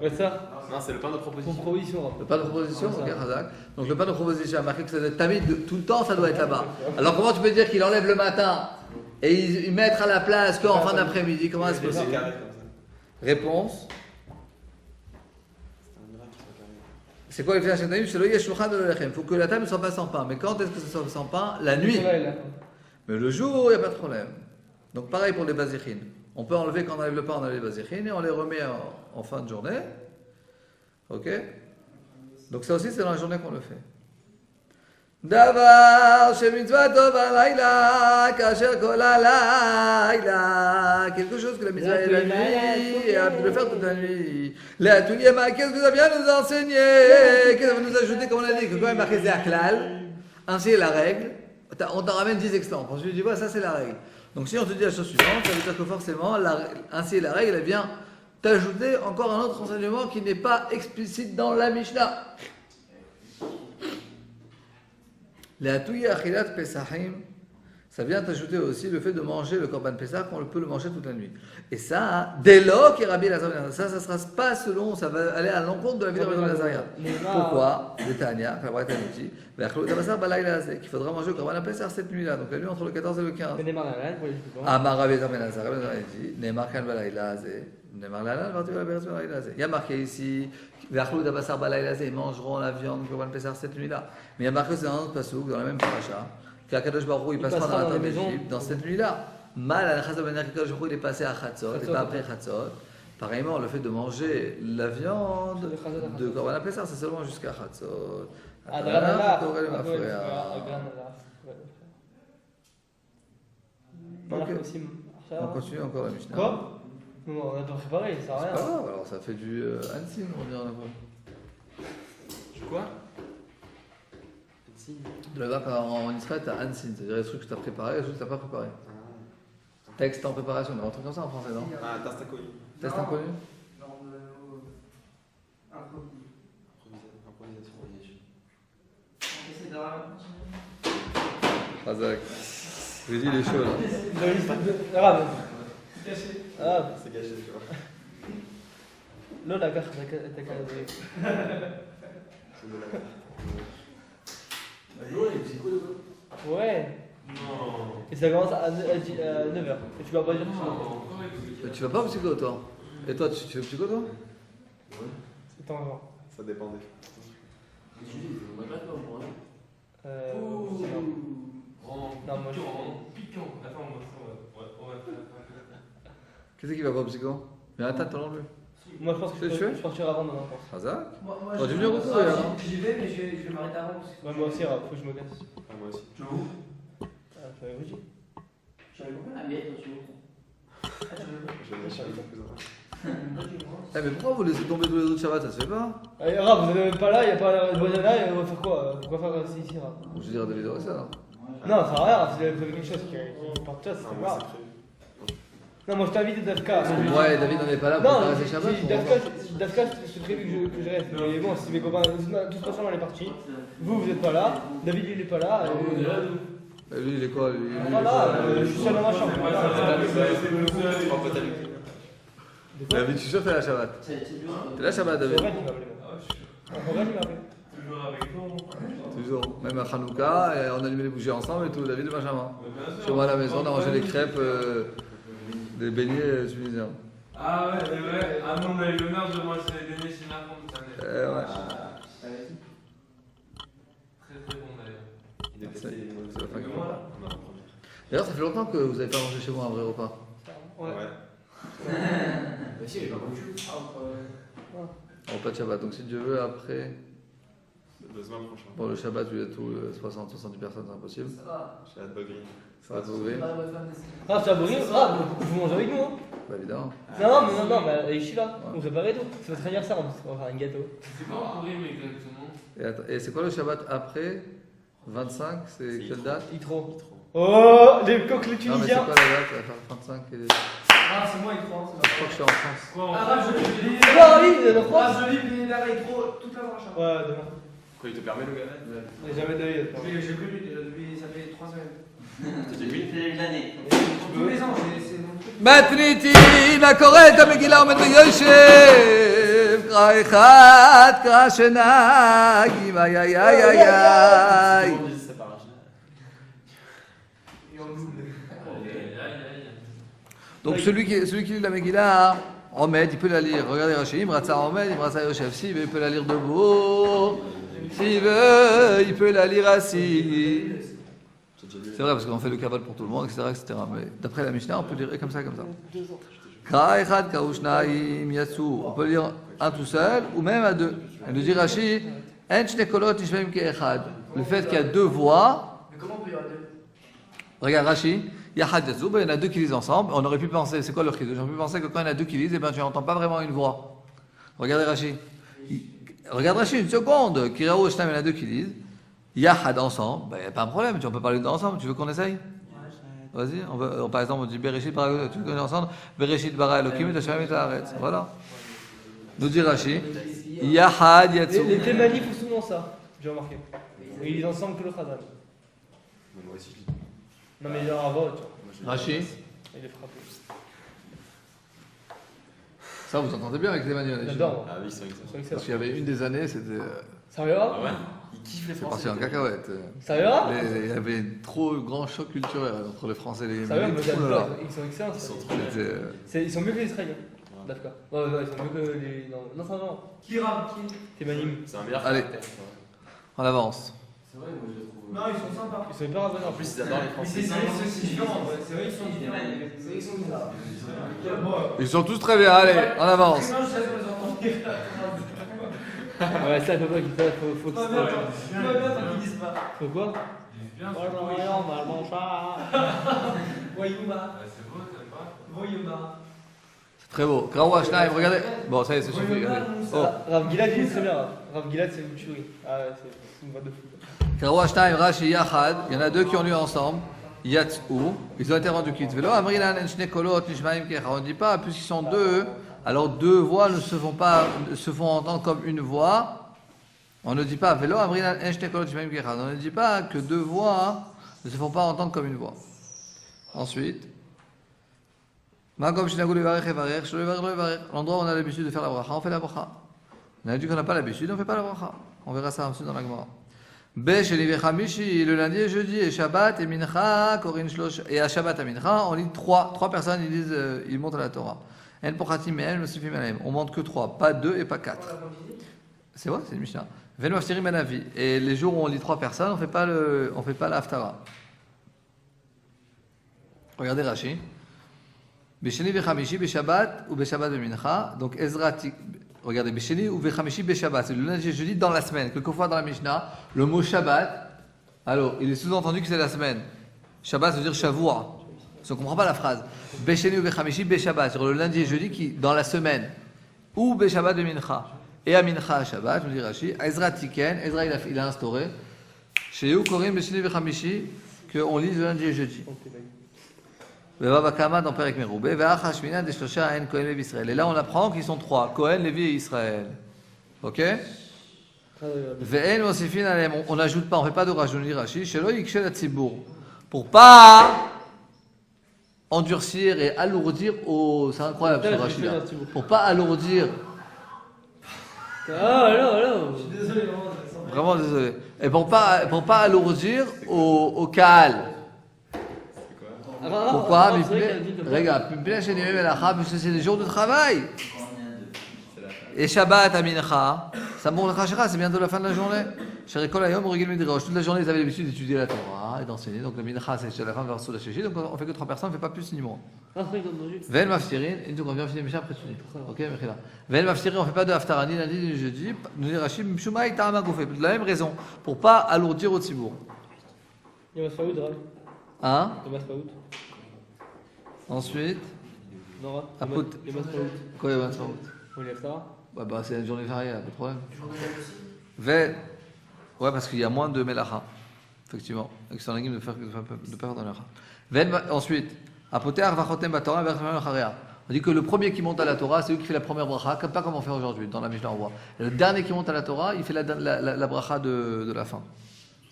Speaker 2: Ouais, ça.
Speaker 3: Non, c'est le pain de proposition.
Speaker 2: Pour provision.
Speaker 1: Le pain de proposition,
Speaker 2: C'est
Speaker 1: ok,
Speaker 2: ça.
Speaker 1: Hazak. Donc le pain de proposition, il y a marqué que ça doit être Tamid, tout le temps, ça doit être là-bas. Alors comment tu peux dire qu'il enlève le matin et il mettre à la place qu'en fin d'après-midi? Comment c'est
Speaker 3: C'est
Speaker 1: possible?
Speaker 3: carré comme ça.
Speaker 1: Réponse.
Speaker 3: C'est un miracle qu'il soit carré.
Speaker 1: C'est quoi le Ifne Hashem Tamid? C'est le Yeshulchan de l'Olechem. Il faut que la table ne soit pas sans pain. Mais quand est-ce que ça soit sans pain? La nuit.
Speaker 2: Là, là.
Speaker 1: Mais le jour, il n'y a pas de problème. Donc pareil pour les bazichines. On peut enlever, quand on enlève le pain, on enlève les bazichines et on les remet en fin de journée. Ok? Donc ça aussi, c'est dans la journée qu'on le fait. Davar, shemitzvah tov alayla, kasher kol alayla. Quelque chose que la mitzvah est la nuit et de le faire toute la nuit. La Touyema, qu'est-ce que ça vient nous enseigner? Qu'est-ce que ça va nous ajouter, comme on a dit, que quand même marqué Zéaklal, ainsi est la règle. On t'en ramène 10 exemples. Ensuite, tu dis, voilà, ça c'est la règle. Donc si on te dit la chose suivante, ça veut dire que forcément, ainsi est la règle, elle vient t'ajouter encore un autre enseignement qui n'est pas explicite dans la Mishnah. La Touya Achilat Pesachim, ça vient t'ajouter aussi le fait de manger le Korban Pesach, qu'on peut le manger toute la nuit. Et ça, dès lors qu'il y a Rabbi Elazar ben Azariah, ça sera pas selon, ça va aller à l'encontre de la vie de Rabbi Elazar ben Azariah. Pourquoi? Les Tanya, la Braïta nous dit, qu'il faudra manger le Korban Pesach cette nuit-là, donc la nuit entre le 14 et le 15.
Speaker 2: On démarre la laine pour les plus
Speaker 1: Amar Rabbi Elazar ben Azariah, Rabbi Elazar dit, Neymar Kan Balayla Azeh, Neymar Lala, il y a marqué ici, ils mangeront la viande du Korban Pesach cette nuit-là. Mais il y a marqué dans un autre passouk, dans la même paracha, qu'Akadosh Baruch Hu, il passera dans la terre d'Égypte dans cette nuit-là. Mal à la chaz de manière qu'Akadosh Baruch Hu, il est passé à Chatzot, et pas après Chatzot. Pareillement, le fait de manger la viande de Korban Pesach, c'est seulement jusqu'à Chatzot.
Speaker 2: Adranala.
Speaker 1: Ok. On continue encore la Mishnah.
Speaker 2: Quoi? Non, on a pas préparé, ça sert à
Speaker 1: C'est
Speaker 2: rien.
Speaker 1: pas grave, alors ça fait du Hansin, on dirait là-bas.
Speaker 3: Quoi?
Speaker 1: De là-bas, en Israël, t'as Hansin, c'est-à-dire les trucs que t'as préparés, les trucs que t'as pas préparés. Texte en préparation, mais un truc comme ça en français, non?
Speaker 3: Ah, Tastakoy.
Speaker 1: Test inconnu?
Speaker 3: Improvisation religieux.
Speaker 1: Razak. J'ai dit les choses là.
Speaker 2: Arabe. Arabe.
Speaker 3: C'est gâché, tu vois.
Speaker 2: Non, la carte, t'as qu'à
Speaker 3: C'est de la
Speaker 2: Ouais.
Speaker 4: Non.
Speaker 2: Et ça commence à 9h. Et tu vas pas dire que
Speaker 1: Tu vas pas au psycho toi? Et toi, tu vas au psycho toi?
Speaker 2: c'est temps avant.
Speaker 3: Ça dépendait.
Speaker 2: Non, moi je.
Speaker 4: Piquant. Attends, moi ça va.
Speaker 1: Qu'est-ce qui va pas au psycho? Mais attends, t'en enlevé.
Speaker 2: Moi, je pense que je partirai avant demain, je pense.
Speaker 1: Hazak?
Speaker 6: Moi,
Speaker 1: Oh, tu veux venir au retour, alors?
Speaker 6: j'y vais, mais je vais m'arrêter avant. Parce que
Speaker 2: Ouais, moi aussi, Raph, faut que je me casse.
Speaker 4: Ah, moi aussi.
Speaker 6: Tu vas où?
Speaker 2: Ah, je vais à Rugy.
Speaker 6: J'avais compris. Ah, mais toi, tu vas où? Ah, tu vas où?
Speaker 4: Je vais aller chez mon cousin.
Speaker 1: Eh, mais pourquoi vous laissez tomber tous les autres Shabbat? Ça se fait pas?
Speaker 2: Allez, Raph, vous êtes même pas là, il n'y a pas de Bonana, et on va faire quoi? Pourquoi faire ici, Raph?
Speaker 1: Je dirais David ça alors.
Speaker 2: Non, ça sert à rien, Raph, si vous avez quelque chose qui porte ça, c'est
Speaker 4: Non,
Speaker 2: pas
Speaker 4: moi,
Speaker 2: grave.
Speaker 4: c'est prévu.
Speaker 2: Non, moi je t'invite Dafka.
Speaker 1: Ouais, David n'en est pas là pour
Speaker 2: Non,
Speaker 1: faire ses Shabbat.
Speaker 2: Dafka, c'est prévu que je reste. Mais bon, si mes copains, de toute façon, elle est partie. Vous êtes pas là. David, il est pas là.
Speaker 1: Et lui, il est quoi? Lui,
Speaker 2: Voilà, je suis seul dans ma chambre.
Speaker 3: Tu prends pote avec lui.
Speaker 1: David, je suis sûr que t'es là Shabbat. T'es là Shabbat,
Speaker 2: C'est
Speaker 1: David?
Speaker 2: vrai qu'il m'a appelé. Aurel, il m'a appelé.
Speaker 4: Toujours avec toi.
Speaker 1: Toujours. Même à Hanouka, et on allumait les bougies ensemble et tout, David et Benjamin. Chez moi à la maison, on a mangé des crêpes, des beignets tunisiens.
Speaker 7: Ah ouais, c'est vrai. Ah non, on a eu l'honneur de manger les beignets chez Macron cette année.
Speaker 1: Ouais.
Speaker 7: Très très bon d'ailleurs.
Speaker 4: Il est
Speaker 1: C'est
Speaker 4: testé.
Speaker 1: c'est la fin qui
Speaker 4: On
Speaker 1: compte.
Speaker 4: a un premier.
Speaker 1: D'ailleurs, ça fait longtemps que vous avez pas mangé chez moi un vrai repas.
Speaker 2: Ouais.
Speaker 6: Bah, si, elle est pas comme tu.
Speaker 1: Un repas de Shabbat. Donc si Dieu veut, après.
Speaker 4: Le semaine prochain.
Speaker 1: Bon, le Shabbat, vu tout 60-70 personnes, c'est impossible.
Speaker 6: Ça va.
Speaker 4: Chez Adbogri.
Speaker 1: Ça va trouver.
Speaker 6: C'est pas la bonne femme d'essai.
Speaker 2: Ah, c'est abonné. Ah, vous mangez avec nous, hein?
Speaker 1: Bah évidemment.
Speaker 2: Non, bah, je suis là. On prépare tout. C'est votre anniversaire, on va faire un gâteau.
Speaker 7: C'est quoi pour rime exactement?
Speaker 1: Et, et c'est quoi le Shabbat après 25? C'est quelle date?
Speaker 2: Itro. Oh, les coques, les
Speaker 1: Non, mais c'est
Speaker 2: Tunisiens.
Speaker 1: quoi la date? Ça va faire 25 et...
Speaker 6: Ah, c'est moi, il croit.
Speaker 1: Je crois que je suis en France.
Speaker 7: Quoi
Speaker 6: Ah, Raph, je lis.
Speaker 2: Ah, oui, de France.
Speaker 6: Ah, je lis les derniers trop toute la manche.
Speaker 2: Ouais, demain.
Speaker 4: Quoi, il te permet le gars?
Speaker 2: On n'a jamais d'œil.
Speaker 6: J'ai connu depuis, ça fait 3 semaines.
Speaker 3: T'as vu?
Speaker 5: C'est l'année.
Speaker 6: Tous les ans, c'est mon truc.
Speaker 1: מתניתי לקורא את המגילה עומד ויושב קרא אחד קרא שניים איי איי איי איי איי
Speaker 3: Tout le monde dit ça par un
Speaker 1: Donc celui qui lit la Megillah, Omed, il peut la lire. Regardez Rashi, Imratza Omed, Imratza Yosef. S'il veut, il peut la lire debout. S'il veut, il peut la lire assis. C'est vrai, parce qu'on fait le kabbalah pour tout le monde, etc. etc. Mais d'après la Mishnah, on peut lire comme ça, comme ça. Kra echad, kra ushnaim, yatsu. On peut lire un tout seul, ou même à deux. Et nous dit Rashi, en shne kolot nishmaim ke'echad. Le fait qu'il y a deux voix.
Speaker 6: Mais comment on peut y avoir deux?
Speaker 1: Regarde Rashi, Yahad Yatsu, il y en a deux qui lisent ensemble. On aurait pu penser, c'est quoi leur chidouche? On aurait pu penser que quand il y en a deux qui lisent, eh ben, tu n'entends pas vraiment une voix. Regardez Rashi. Regarde Rashi, une seconde. Kirao Shnaim, il y en a deux qui lisent. Yahad ensemble, il n'y a pas de problème, on peut parler dedans ensemble. Tu veux qu'on essaye? Vas-y, par exemple, on dit Bereshit bara, tu veux qu'on ait ensemble? Bereshit bara Elohim et Hashem et Haaretz. Voilà. Nous dit Rashi, Yahad Yatsu.
Speaker 2: Les Thémani font souvent ça, j'ai remarqué. Et ils lisent ensemble que le Khazan.
Speaker 4: Moi aussi, je lis.
Speaker 2: Non, mais il y a un vote.
Speaker 1: Rashi,
Speaker 2: Il est frappé.
Speaker 1: ça vous entendez bien avec les manuels.
Speaker 2: J'adore.
Speaker 4: Ah oui, c'est vrai que
Speaker 2: C'est
Speaker 1: Parce
Speaker 2: excellent.
Speaker 1: qu'il y avait une des années, c'était.
Speaker 2: Sérieux?
Speaker 3: Ah ouais? Il kiffe les
Speaker 1: C'est
Speaker 3: Français.
Speaker 1: parti en cacahuète.
Speaker 2: Sérieux?
Speaker 1: Il y avait un trop grand choc culturel entre les Français et les
Speaker 2: Sérieux,
Speaker 1: Malais.
Speaker 2: mais
Speaker 1: Oh là là.
Speaker 2: j'adore. Ils sont excellents.
Speaker 3: Ils
Speaker 2: ça.
Speaker 3: sont trop bien.
Speaker 1: C'était,
Speaker 2: Ils sont mieux que les Israéliens. D'accord. Ouais, ils sont mieux que les. Non, c'est vraiment.
Speaker 6: Qui rame? Qui?
Speaker 2: Thémanim.
Speaker 3: C'est un meilleur
Speaker 1: Allez.
Speaker 3: caractère.
Speaker 1: On avance.
Speaker 3: C'est vrai, moi je le trouve.
Speaker 6: Non, ils sont sympas.
Speaker 2: Ils sont hyper abonnés.
Speaker 3: En plus, ils adorent les
Speaker 6: Mais
Speaker 3: Français.
Speaker 6: c'est différent. C'est vrai qu'ils sont différents. C'est vrai qu'ils sont bizarres.
Speaker 1: Ils sont tous très bien, allez, on avance.
Speaker 6: Non, je sais pas les entendre.
Speaker 2: Ouais, ça, faut pas qu'il faut
Speaker 6: Pas bien, tant qu'ils disent pas.
Speaker 2: Faut quoi?
Speaker 7: Bien,
Speaker 2: Ouais,
Speaker 7: c'est beau.
Speaker 2: ouais, on va manger ça.
Speaker 6: Voyouma.
Speaker 7: Ouais, c'est beau, t'aimes pas?
Speaker 6: Voyouma.
Speaker 1: C'est très beau. Graoua Shnaim, regardez. Bon, ça y est, c'est suffit, regardez. Oh.
Speaker 2: Rav Gilad, il est très bien. Rav Gilad, c'est une tuerie. Ah ouais, c'est une voix de fou.
Speaker 1: Graoua Shnaim, Rashi, Yachad. Il y en a deux qui ont lu ensemble. Yatsu. Ils ont été rendus quittes. Velo, Amrilan, Enshne Kolot, Nishmaim Kecha. On ne dit pas, puisqu'ils sont deux, alors deux voix ne se font entendre comme une voix. On ne dit pas, Velo, Amrilan, Enshne Kolot, Nishmaim Kecha. On ne dit pas que deux voix ne se font pas entendre comme une voix. Ensuite. L'endroit où on a l'habitude de faire la bracha, on fait la bracha. On a dit qu'on n'a pas l'habitude, on ne fait pas la bracha. On verra ça ensuite dans la Gemara. Sheni vechamishi, le lundi et jeudi, et Shabbat et Mincha, Korin Shlosh, et à Shabbat et Mincha, on lit trois personnes, ils montent à la Torah. En pochatim me'em, nosifim aleim. On monte que trois, pas deux et pas quatre. C'est vrai, c'est une Mishnah. Ven maftirim anavi. Et les jours où on lit trois personnes, on fait pas la haftara. Regardez Rashi. Besheni vechamishi beshabbat ou beshabbat bemincha. Donc Ezra, regardez, Besheni ou vechamishi beshabbat, c'est le lundi et jeudi dans la semaine. Quelquefois dans la Mishnah, le mot Shabbat, alors il est sous-entendu que c'est la semaine. Shabbat ça veut dire Shavua. On ne comprend pas la phrase. Besheni ou vechamishi beshabbat, c'est le lundi et jeudi qui dans la semaine. Ou beshabbat bemincha. Et à mincha Shabbat, je vous dis Rashi, Ezra Tiken, Ezra il a instauré, chez Yu Korim Besheni vechamishi, qu'on lise le lundi et jeudi. Veva Kama dans Perek Meroube, Vea Hashmina des Shlosha En Kohen Levi Israël. Et là on apprend qu'ils sont trois, Kohen, Lévi et Israël. Ok? Ve'en Mosifin Alem, on n'ajoute pas, on ne fait pas de rajouni Rashi, Shelo Yikshel Atzibour. Pour pas endurcir et alourdir au. C'est incroyable ce Rashi là. Pour pas alourdir.
Speaker 2: Ah, non.
Speaker 6: Je suis désolé,
Speaker 1: Vraiment désolé. Et pour pas alourdir au Kaal. Pourquoi? Regarde, parce que c'est des jours de travail. Et Shabbat à Mincha, ça c'est bientôt la fin de la journée. Toute la journée, ils avaient l'habitude d'étudier la Torah et d'enseigner. Donc le Mincha, c'est la fin vers la Shishit. Donc on fait que 3 personnes, on ne fait pas plus ni moins. Ven Maftirin, et donc on vient finir Mishnah après tu dis. Ok, Mechila. Ven Maftirin, on ne fait pas de Haftarah ni lundi ni jeudi. Nous dit Rachid, Mshumai Ta'ama Goufé. De la même raison, pour ne pas alourdir au Tzibour.
Speaker 2: Il y a Masfaoud, Rav.
Speaker 1: Hein?
Speaker 2: Il y a Masfaoud.
Speaker 1: Ensuite,
Speaker 2: Non, Rav.
Speaker 1: Apot.
Speaker 2: Il y a Masfaoud.
Speaker 1: Quoi il y a 25 août?
Speaker 2: On y a ça.
Speaker 1: Bah c'est une journée fériée, pas de problème. Ven. Ouais, parce qu'il y a moins de Melacha. Effectivement. Donc c'est un guime de faire dans Melacha. Ven, ensuite, Apoter Vachotem Batorah Verchamen Charea. On dit que le premier qui monte à la Torah, c'est lui qui fait la première bracha, pas comme on fait aujourd'hui, dans la Mishnah on voit. Et le dernier qui monte à la Torah, il fait la bracha de la fin.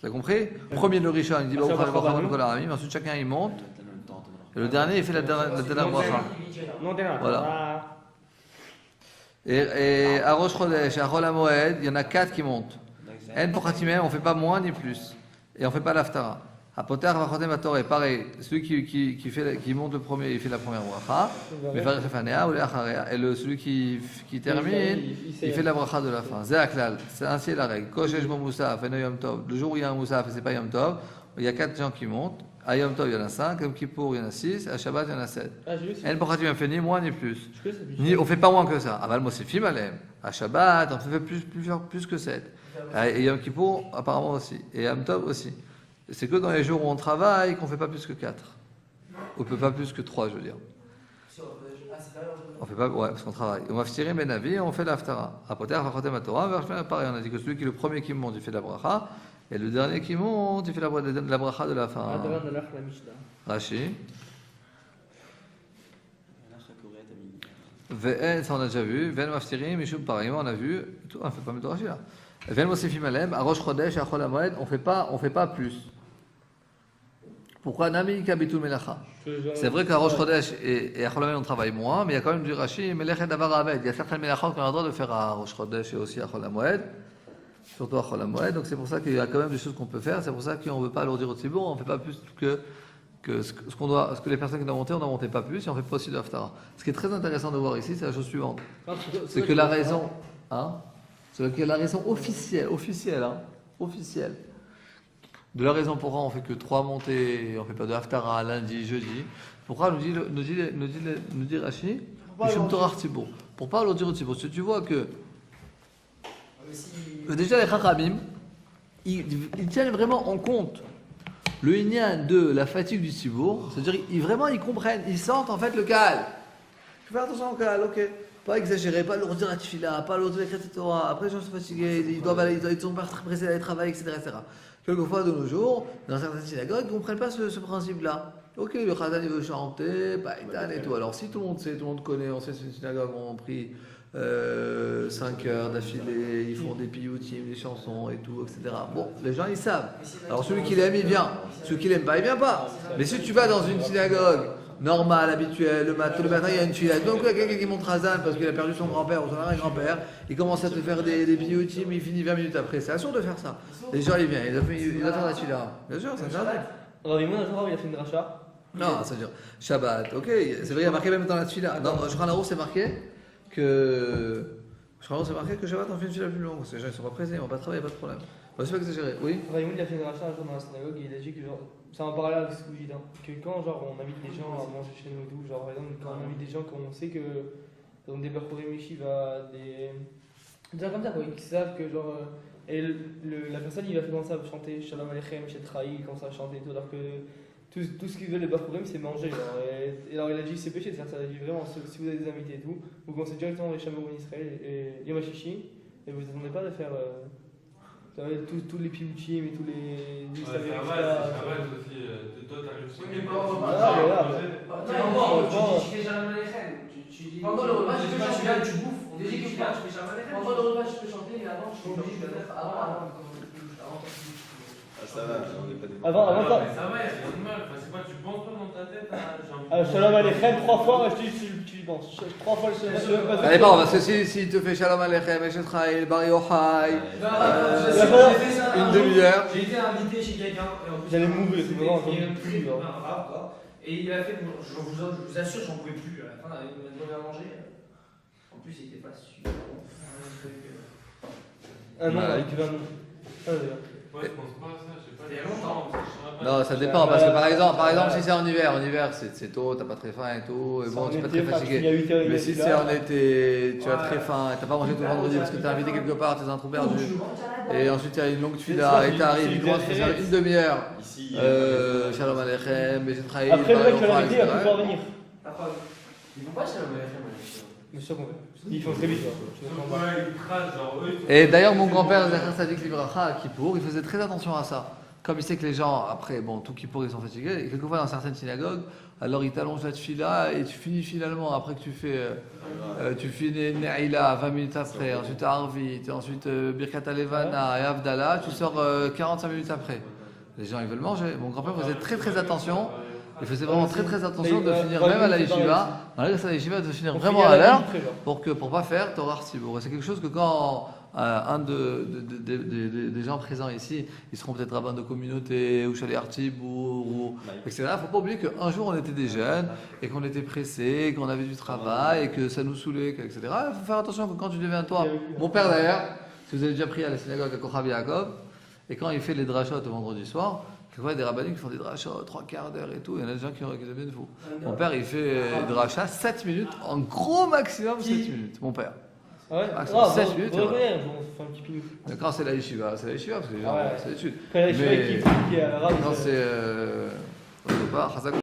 Speaker 1: Vous avez compris? Premier le Rishon, il dit ensuite chacun il monte. Et le dernier, il fait la dernière bracha. Voilà. Et à Rosh Chodesh, à Chol HaMoed, il y en a 4 qui montent. En Pochatimem, on ne fait pas moins ni plus. Et on ne fait pas l'Aftara. À Poter Vachotem Batorah, pareil. Celui qui monte le premier, il fait la première bracha. Et celui qui termine, il fait la bracha de la fin. C'est Aklal. C'est ainsi la règle. Koshesh Bo Moussaf, et no Yom Tov. Le jour où il y a un Moussaf et ce n'est pas Yom Tov, il y a 4 gens qui montent. À Yom Tov, il y en a 5. Comme Kippour, il y en a 6. À Shabbat, il y en a 7. En Pochatimem fait ni moins ni plus. On ne fait pas moins que ça. Aval Mosifim Alem. À Shabbat, on fait plus que 7. Et Yom Kippour, apparemment aussi. Et Yom Tov aussi. C'est que dans les jours où on travaille qu'on ne fait pas plus que 4. On ne peut pas plus que 3, je veux dire. On fait pas, ouais, parce qu'on travaille. On va tirer Benavi et on fait l'Aftara. Apoter, Vachotem Torah, pareil. On a dit que celui qui est le premier qui monte, il fait la bracha. Et le dernier qui monte, il fait la bracha de la fin. Rashi. Ve'en, ça on a déjà vu. Ve'en Maftirim, Mishum, pareil. On a vu. On ne fait pas mettre de Rashi là. Ve'en Mosifim Alem, à Rosh Chodesh, à Chol HaMoed, on fait pas plus. Pourquoi Nami Kabitul Melacha? C'est vrai qu'à Rosh Chodesh et à Chol HaMoed on travaille moins, mais il y a quand même du Rashi, Melechet Davar Aved. Il y a certaines Melachot qu'on a le droit de faire à Rosh Chodesh et aussi à Chol HaMoed, surtout à Chol HaMoed. Donc c'est pour ça qu'il y a quand même des choses qu'on peut faire. C'est pour ça qu'on ne veut pas alourdir au Tzibour, on ne fait pas plus que ce que les personnes qui doivent monter, on n'en montait pas plus et on ne fait pas aussi de Haftara. Ce qui est très intéressant de voir ici, c'est la chose suivante. C'est que la raison. C'est que la raison officielle de la raison pourquoi on fait que 3 montées, on ne fait pas de Haftara lundi, jeudi. Pourquoi nous dit Rashi pour pas alourdir au Tzibour. Si tu vois que déjà les Chachamim, ils tiennent vraiment en compte le inyan de la fatigue du Tzibour, c'est-à-dire ils comprennent, ils sentent en fait le Kaal. Je fais attention au Kaal, ok. Pas exagérer, pas lourdir la tefila, pas lourdir les crédits Torah. Après, les gens sont fatigués, ils sont pas pressés d'aller travailler, etc., etc. Quelquefois, de nos jours, dans certaines synagogues, ils ne comprennent pas ce principe-là. Ok, le Khazan, il veut chanter, Baïdan et tout. Alors, si tout le monde sait, tout le monde connaît, on sait c'est une synagogue où on prie 5 heures d'affilée, ils font des piyutim, des chansons et tout, etc. Bon, les gens, ils savent. Alors, celui qui l'aime, il vient. Celui qui l'aime pas, il vient pas. Mais si tu vas dans une synagogue normal, habituel, le matin il y a une fille, donc il y a quelqu'un qui monte Hazan parce qu'il a perdu son grand-père ou son arrière-grand-père, il commence à te faire des piyutim, il finit 20 minutes après, c'est assuré de faire ça. Les gens ils viennent, il doit faire la tefila. Bien sûr, c'est interdit.
Speaker 2: Ravimon, il a fait une rachat.
Speaker 1: Non, ça veut dire Shabbat, ok, c'est vrai, il y a marqué même dans la tefila. Non, je crois en c'est marqué que Shabbat on fait une tefila plus longue, parce que les gens ils sont pas pressés, ils vont pas travailler, pas de problème. c'est pas exagéré, oui.
Speaker 2: Raymond il a fait une rachat un jour dans la synagogue et il a dit que genre, c'est un parallèle avec ce que vous dites, hein, que quand genre on invite des gens à manger chez nous et tout, genre par exemple quand on invite des gens qu'on sait que dans des Berkourim Yeshiva, des gens comme ça quoi, qui savent que genre et la personne il va commencer à chanter Shalom Aleichem, Shet Trahi, il commence à chanter et tout, alors que tout ce qu'ils veulent les Berkourim c'est manger genre, et alors il a dit c'est péché de faire ça, il a dit vraiment si vous avez des invités et tout, vous commencez directement les Shamor en Israël et Yom HaShishi et vous attendez pas de faire tous les pilouchim et tous les.
Speaker 7: Ouais, ça va aussi. Toi, t'arrives sur
Speaker 6: Oui, mais pendant le repas, tu peux chanter, tu bouffes. On dit que pendant le repas, tu peux chanter, mais avant, tu peux mettre avant.
Speaker 3: Ah, ça va, on n'est pas des.
Speaker 2: Avant,
Speaker 7: mais ça va, il y a rien de mal. Enfin, c'est quoi, tu penses pas dans ta tête
Speaker 2: Shalom Aleichem 3 fois, tu y penses. 3 fois le Shalom.
Speaker 1: Ça dépend, parce que si tu fais Shalom Aleichem, Eshet Chayil, Bar Yochai, une demi-heure.
Speaker 6: J'ai été invité chez quelqu'un, et en plus,
Speaker 2: J'allais mourir, c'est vraiment
Speaker 6: un rap, quoi. Et il a fait, je vous assure, j'en pouvais plus. À la fin, il m'a donné à manger. En plus, il était pas super bon.
Speaker 2: Un an, il te va
Speaker 7: Ouais, je pense pas à ça, je sais pas.
Speaker 6: Il y a longtemps.
Speaker 1: Non, ça dépend, parce que par exemple si c'est en hiver c'est tôt, t'as pas très faim et tout, et bon, tu es pas très fatigué. Mais si c'est en été, tu as très faim, et t'as pas mangé tout le vendredi parce que t'es invité quelque part, t'es un trou perdu, et ensuite il y a une longue fila, et t'arrives, il commence à faire une demi-heure,
Speaker 3: Ici,
Speaker 1: Shalom Aleichem, Eshet Chayil,
Speaker 2: Après, le
Speaker 1: Bar
Speaker 2: mec, tu l'as
Speaker 1: Yochai,
Speaker 2: invité, il va
Speaker 1: etc.
Speaker 2: pouvoir venir.
Speaker 6: Ils vont pas chez la Aleichem.
Speaker 2: Mais sûr qu'on va. Ils font très vite.
Speaker 7: Ouais, ils crachent, genre eux.
Speaker 1: Et d'ailleurs, mon grand-père, Zachar Sadik Livracha, à Kippour, il faisait très attention à ça. Comme il sait que les gens, après, bon, tout Kippour, ils sont fatigués, et quelquefois dans certaines synagogues, alors il t'allonge la tefila et tu finis finalement, après que tu finis Ne'ila 20 minutes après, ensuite Arvit, ensuite Birkat Alevana et Avdallah, tu sors 45 minutes après. Les gens, ils veulent manger. Mon grand-père faisait très très attention. Il faisait vraiment très très attention de finir même à la yeshiva, malgré ça la yeshiva, de finir vraiment à l'heure pour pas faire Torah Tzibour. C'est quelque chose que quand un des gens présents ici, ils seront peut-être rabbins de communauté ou Shalei Tzibour ou etc. Il ne faut pas oublier qu'un jour on était des jeunes et qu'on était pressés, qu'on avait du travail et que ça nous saoulait, etc. Il faut faire attention que quand tu deviens toi, mon père d'ailleurs, si vous avez déjà pris à la synagogue à Kochav Yaakov, et quand il fait les drachot le vendredi soir, quelquefois, il y a des rabbins qui font des drachas 3/4 d'heure et tout, il y en a des gens qui deviennent fous. Mon père, il fait des drachas 7 minutes, en gros maximum 7 minutes, mon père.
Speaker 2: Ah ouais,
Speaker 1: Ah, c'est 7 minutes,
Speaker 2: on va
Speaker 1: voilà.
Speaker 2: revenir, on fait un petit pinou.
Speaker 1: Mais quand c'est la yeshiva, parce que les gens, c'est l'étude.
Speaker 2: Quand il y a
Speaker 1: Mais-
Speaker 2: qui est à la rade,
Speaker 1: Quand c'est au départ, Chazak